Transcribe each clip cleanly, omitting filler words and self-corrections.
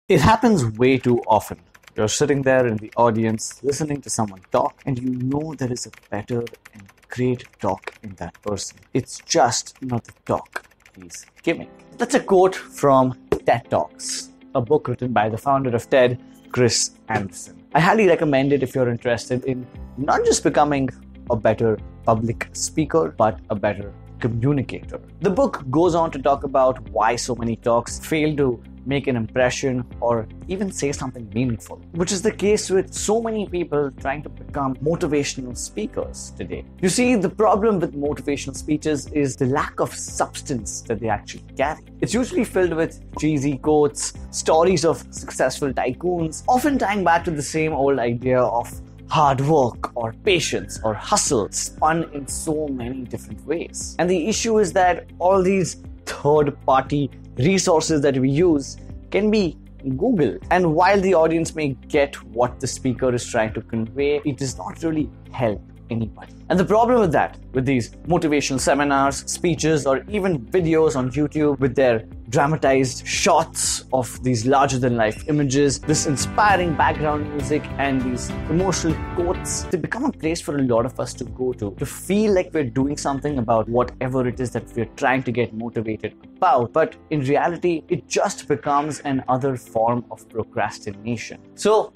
It happens way too often. You're sitting there in the audience listening to someone talk, and you know there is a better and great talk in that person. It's just not the talk he's giving. That's a quote from TED Talks, a book written by the founder of TED, Chris Anderson. I highly recommend it if you're interested in not just becoming a better public speaker, but a better communicator. The book goes on to talk about why so many talks fail to make an impression or even say something meaningful, which is the case with so many people trying to become motivational speakers today. You see, the problem with motivational speeches is the lack of substance that they actually carry. It's usually filled with cheesy quotes, stories of successful tycoons, often tying back to the same old idea of hard work or patience or hustle, spun in so many different ways. And the issue is that all these third-party resources that we use can be Googled. And while the audience may get what the speaker is trying to convey, it does not really help anybody. And the problem with that, with these motivational seminars, speeches, or even videos on YouTube with their dramatized shots of these larger-than-life images, this inspiring background music, and these emotional quotes, they become a place for a lot of us to go to feel like we're doing something about whatever it is that we're trying to get motivated about. But in reality, it just becomes another form of procrastination. So,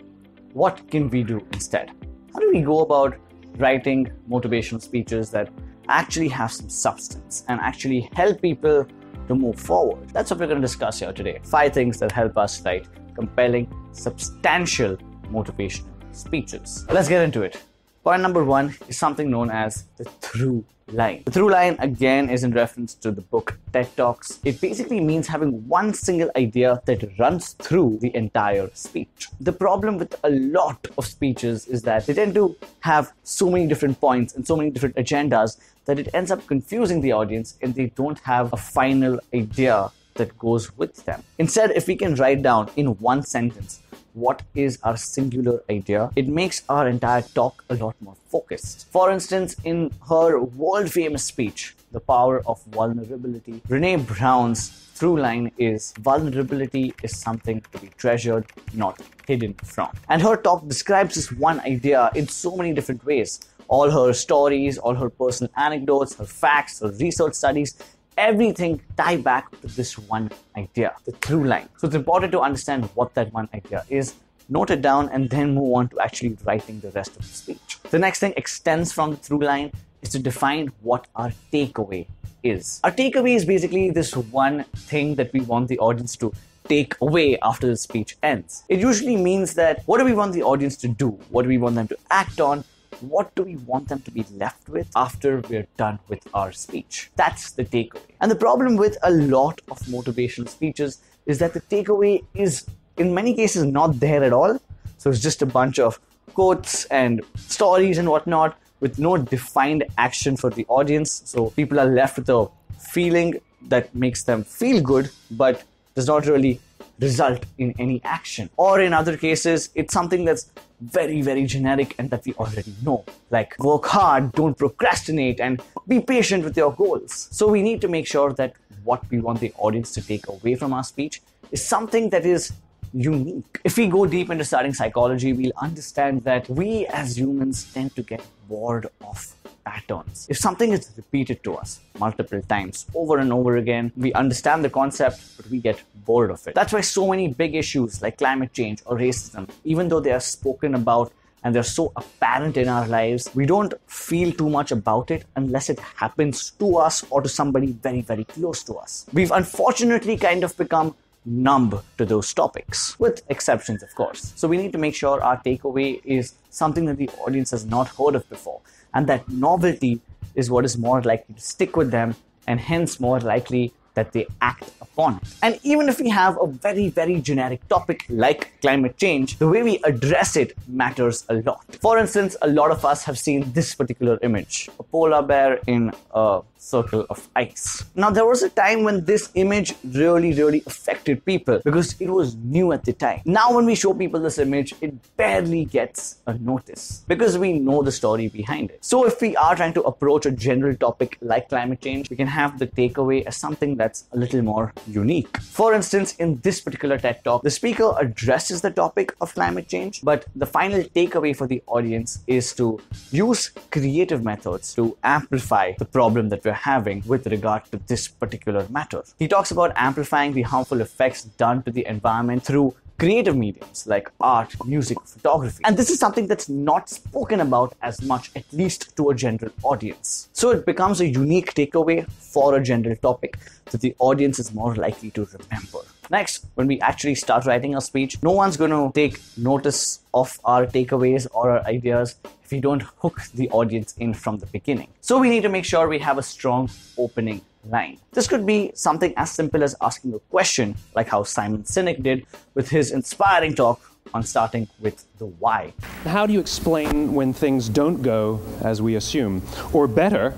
what can we do instead? How do we go about writing motivational speeches that actually have some substance and actually help people to move forward? That's what we're going to discuss here today. 5 things that help us write compelling, substantial motivational speeches. Let's get into it. Point number 1 is something known as the through line. The through line, again, is in reference to the book TED Talks. It basically means having one single idea that runs through the entire speech. The problem with a lot of speeches is that they tend to have so many different points and so many different agendas that it ends up confusing the audience and they don't have a final idea that goes with them. Instead, if we can write down in one sentence what is our singular idea, it makes our entire talk a lot more focused. For instance, in her world-famous speech, The Power of Vulnerability, Brené Brown's through line is vulnerability is something to be treasured, not hidden from. And her talk describes this one idea in so many different ways. All her stories, all her personal anecdotes, her facts, her research studies, everything tie back to this one idea, the through line. So it's important to understand what that one idea is, note it down, and then move on to actually writing the rest of the speech. The next thing extends from the through line is to define what our takeaway is. Our takeaway is basically this one thing that we want the audience to take away after the speech ends. It usually means that what do we want the audience to do? What do we want them to act on? What do we want them to be left with after we're done with our speech? That's the takeaway. And the problem with a lot of motivational speeches is that the takeaway is, in many cases, not there at all. So it's just a bunch of quotes and stories and whatnot with no defined action for the audience. So people are left with a feeling that makes them feel good, but does not really result in any action. Or in other cases, it's something that's very, very generic and that we already know. Like, work hard, don't procrastinate, and be patient with your goals. So we need to make sure that what we want the audience to take away from our speech is something that is unique. If we go deep into studying psychology, we'll understand that we as humans tend to get bored of patterns. If something is repeated to us multiple times over and over again, we understand the concept, but we get bored of it. That's why so many big issues like climate change or racism, even though they are spoken about and they're so apparent in our lives, we don't feel too much about it unless it happens to us or to somebody very, very close to us. We've unfortunately kind of become numb to those topics, with exceptions, of course. So we need to make sure our takeaway is something that the audience has not heard of before. And that novelty is what is more likely to stick with them and hence more likely that they act upon it. And even if we have a very, very generic topic like climate change, the way we address it matters a lot. For instance, a lot of us have seen this particular image, a polar bear in a circle of ice. Now, there was a time when this image really affected people because it was new at the time. Now, when we show people this image, it barely gets a notice because we know the story behind it. So if we are trying to approach a general topic like climate change, we can have the takeaway as something that's a little more unique. For instance, in this particular TED Talk, the speaker addresses the topic of climate change, but the final takeaway for the audience is to use creative methods to amplify the problem that we're having with regard to this particular matter. He talks about amplifying the harmful effects done to the environment through creative mediums like art, music, photography. And this is something that's not spoken about as much, at least to a general audience. So it becomes a unique takeaway for a general topic that the audience is more likely to remember. Next, when we actually start writing a speech, no one's going to take notice of our takeaways or our ideas if we don't hook the audience in from the beginning. So we need to make sure we have a strong opening line. This could be something as simple as asking a question, like how Simon Sinek did with his inspiring talk on starting with the why. How do you explain when things don't go as we assume? Or better,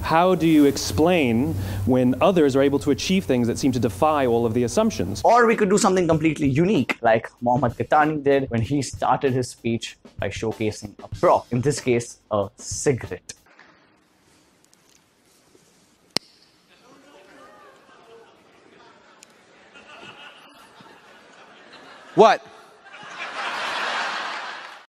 how do you explain when others are able to achieve things that seem to defy all of the assumptions? Or we could do something completely unique, like Mohammad Ghatani did when he started his speech by showcasing a prop, in this case, a cigarette. What?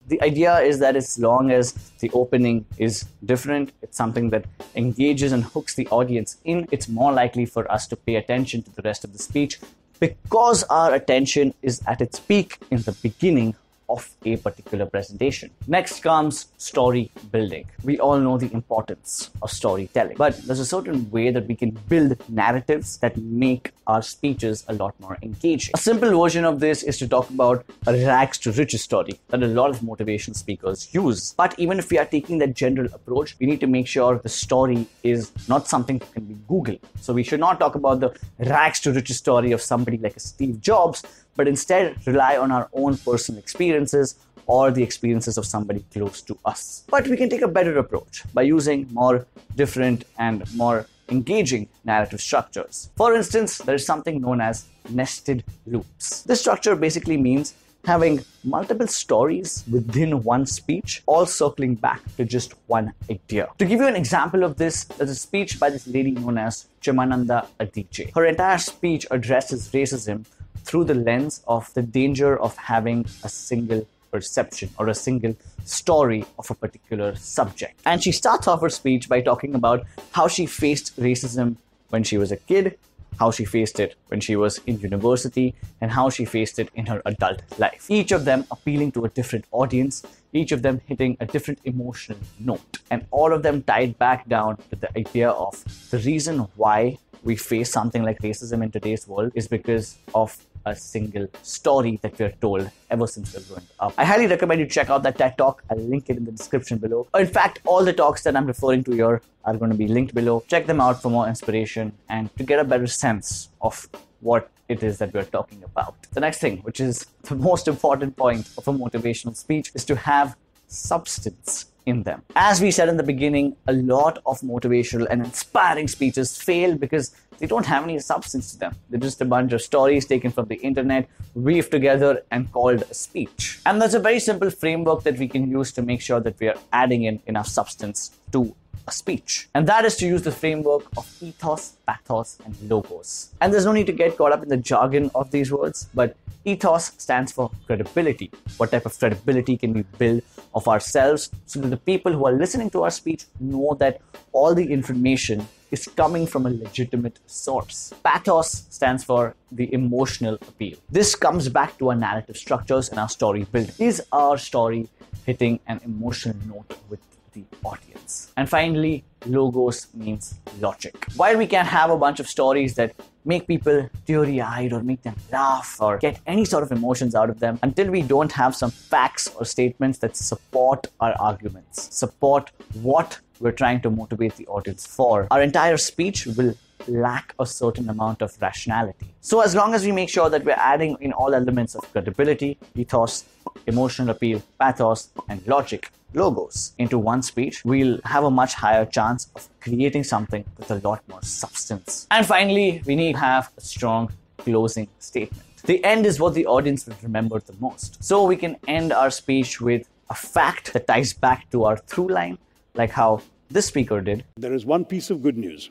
The idea is that as long as the opening is different, it's something that engages and hooks the audience in, it's more likely for us to pay attention to the rest of the speech because our attention is at its peak in the beginning of a particular presentation. Next comes story building. We all know the importance of storytelling, but there's a certain way that we can build narratives that make our speeches a lot more engaging. A simple version of this is to talk about a rags to riches story that a lot of motivation speakers use. But even if we are taking that general approach, we need to make sure the story is not something that can be Googled. So we should not talk about the rags to riches story of somebody like a Steve Jobs, but instead rely on our own personal experiences or the experiences of somebody close to us. But we can take a better approach by using more different and more engaging narrative structures. For instance, there is something known as nested loops. This structure basically means having multiple stories within one speech, all circling back to just one idea. To give you an example of this, there's a speech by this lady known as Chimananda Adichie. Her entire speech addresses racism through the lens of the danger of having a single perception or a single story of a particular subject. And she starts off her speech by talking about how she faced racism when she was a kid, how she faced it when she was in university, and how she faced it in her adult life. Each of them appealing to a different audience, each of them hitting a different emotional note, and all of them tied back down to the idea of the reason why we face something like racism in today's world is because of a single story that we're told ever since we're growing up. I highly recommend you check out that TED Talk. I'll link it in the description below. In fact, all the talks that I'm referring to here are going to be linked below. Check them out for more inspiration and to get a better sense of what it is that we're talking about. The next thing, which is the most important point of a motivational speech, is to have substance in them. As we said in the beginning, a lot of motivational and inspiring speeches fail because they don't have any substance to them. They're just a bunch of stories taken from the internet, weaved together and called a speech. And there's a very simple framework that we can use to make sure that we are adding in enough substance to a speech. And that is to use the framework of ethos, pathos, and logos. And there's no need to get caught up in the jargon of these words, but ethos stands for credibility. What type of credibility can we build of ourselves so that the people who are listening to our speech know that all the information is coming from a legitimate source. Pathos stands for the emotional appeal. This comes back to our narrative structures and our story building. Is our story hitting an emotional note with the audience? And finally, logos means logic. While we can have a bunch of stories that make people teary-eyed or make them laugh or get any sort of emotions out of them, until we don't have some facts or statements that support our arguments, support what we're trying to motivate the audience for, our entire speech will lack a certain amount of rationality. So as long as we make sure that we're adding in all elements of credibility, ethos, emotional appeal, pathos, and logic, logos, into one speech, we'll have a much higher chance of creating something with a lot more substance. And finally, we need to have a strong closing statement. The end is what the audience will remember the most. So we can end our speech with a fact that ties back to our through line, like how this speaker did. There is one piece of good news.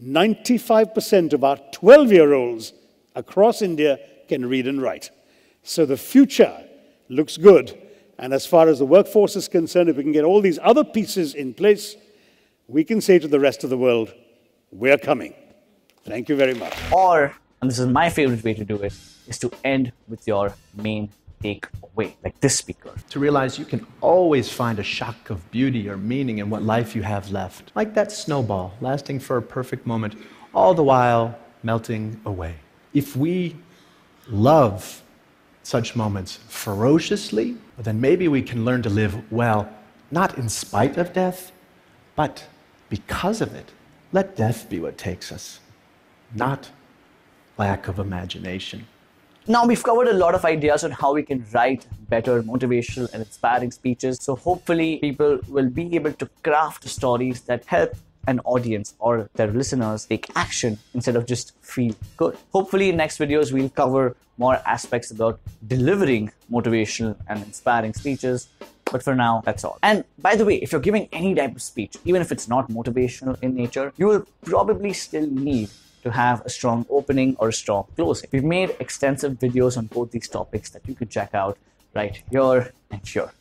95% of our 12-year-olds across India can read and write. So the future looks good. And as far as the workforce is concerned, if we can get all these other pieces in place, we can say to the rest of the world, we're coming. Thank you very much. Or, and this is my favorite way to do it, is to end with your main takeaway, like this speaker. To realize you can always find a shock of beauty or meaning in what life you have left. Like that snowball, lasting for a perfect moment, all the while melting away. If we love such moments ferociously, then maybe we can learn to live well, not in spite of death, but because of it. Let death be what takes us, not lack of imagination. Now, we've covered a lot of ideas on how we can write better motivational and inspiring speeches. So hopefully people will be able to craft stories that help an audience or their listeners take action instead of just feel good. Hopefully in next videos, we'll cover more aspects about delivering motivational and inspiring speeches. But for now, that's all. And by the way, if you're giving any type of speech, even if it's not motivational in nature, you will probably still need to have a strong opening or a strong closing. We've made extensive videos on both these topics that you can check out right here and here.